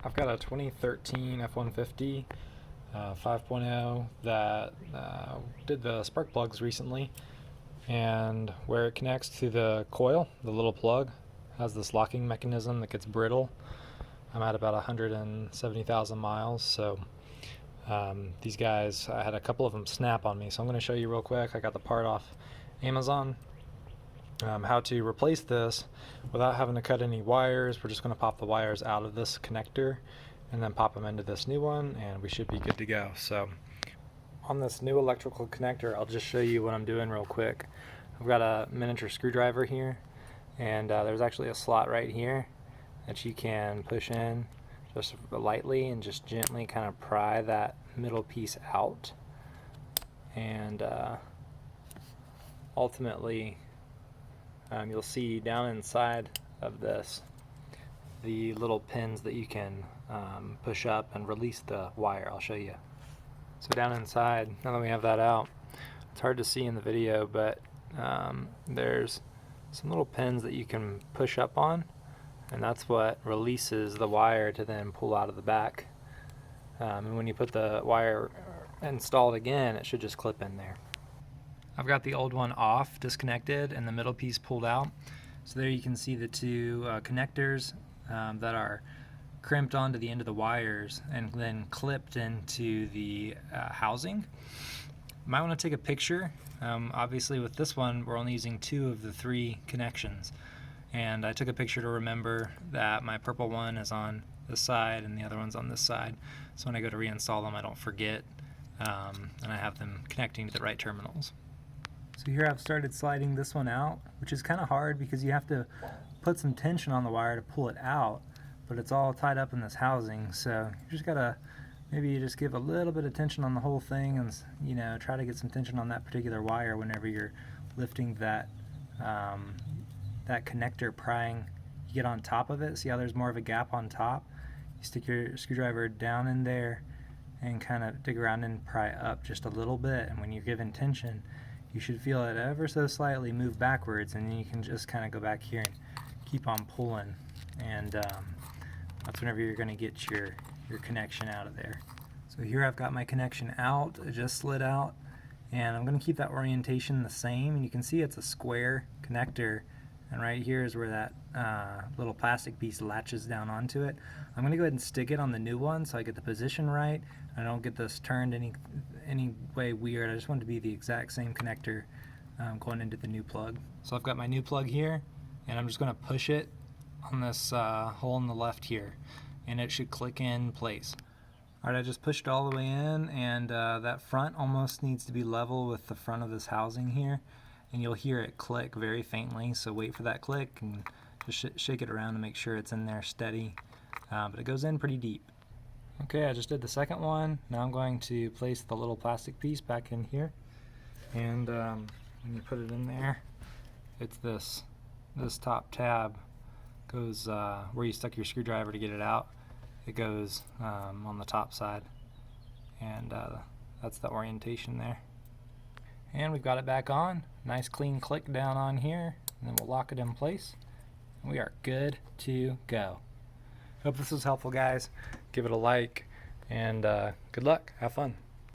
I've got a 2013 F150 5.0 that did the spark plugs recently, and where it connects to the coil, the little plug has this locking mechanism that gets brittle. I'm at about 170,000 miles, so these guys, I had a couple of them snap on me, so I'm going to show you real quick. I got the part off Amazon. How to replace this without having to cut any wires. We're just going to pop the wires out of this connector and then pop them into this new one, and we should be good to go. So on this new electrical connector, I'll just show you what I'm doing real quick. I've got a miniature screwdriver here, and there's actually a slot right here that you can push in just lightly and just gently kind of pry that middle piece out, and ultimately you'll see down inside of this the little pins that you can push up and release the wire. I'll show you. So down inside, now that we have that out, it's hard to see in the video, but there's some little pins that you can push up on, and that's what releases the wire to then pull out of the back. And when you put the wire installed again, it should just clip in there. I've got the old one off, disconnected, and the middle piece pulled out. So there you can see the two connectors that are crimped onto the end of the wires and then clipped into the housing. You might want to take a picture. Obviously with this one, we're only using 2 of the 3 connections. And I took a picture to remember that my purple one is on this side and the other one's on this side. So when I go to reinstall them, I don't forget, and I have them connecting to the right terminals. So here I've started sliding this one out, which is kind of hard because you have to put some tension on the wire to pull it out, but it's all tied up in this housing, so you just gotta maybe just give a little bit of tension on the whole thing, and try to get some tension on that particular wire whenever you're lifting that that connector prying. You get on top of it, see how there's more of a gap on top? You stick your screwdriver down in there and kind of dig around and pry up just a little bit, and when you're giving tension, you should feel it ever so slightly move backwards, and then you can just kind of go back here and keep on pulling, and that's whenever you're going to get your connection out of there. So here I've got my connection out, it just slid out, and I'm going to keep that orientation the same, and you can see it's a square connector, and right here is where that little plastic piece latches down onto it. I'm going to go ahead and stick it on the new one so I get the position right. I don't get this turned any way weird. I just want it to be the exact same connector going into the new plug. So I've got my new plug here, and I'm just going to push it on this hole in the left here, and it should click in place. Alright, I just pushed it all the way in, and that front almost needs to be level with the front of this housing here, and you'll hear it click very faintly, so wait for that click and just shake it around to make sure it's in there steady, but it goes in pretty deep. Okay, I just did the second one. Now I'm going to place the little plastic piece back in here, and when you put it in there, it's this top tab goes where you stuck your screwdriver to get it out. It goes on the top side, and that's the orientation there. And we've got it back on. Nice clean click down on here, and then we'll lock it in place. We are good to go. Hope this was helpful, guys. Give it a like, and good luck. Have fun.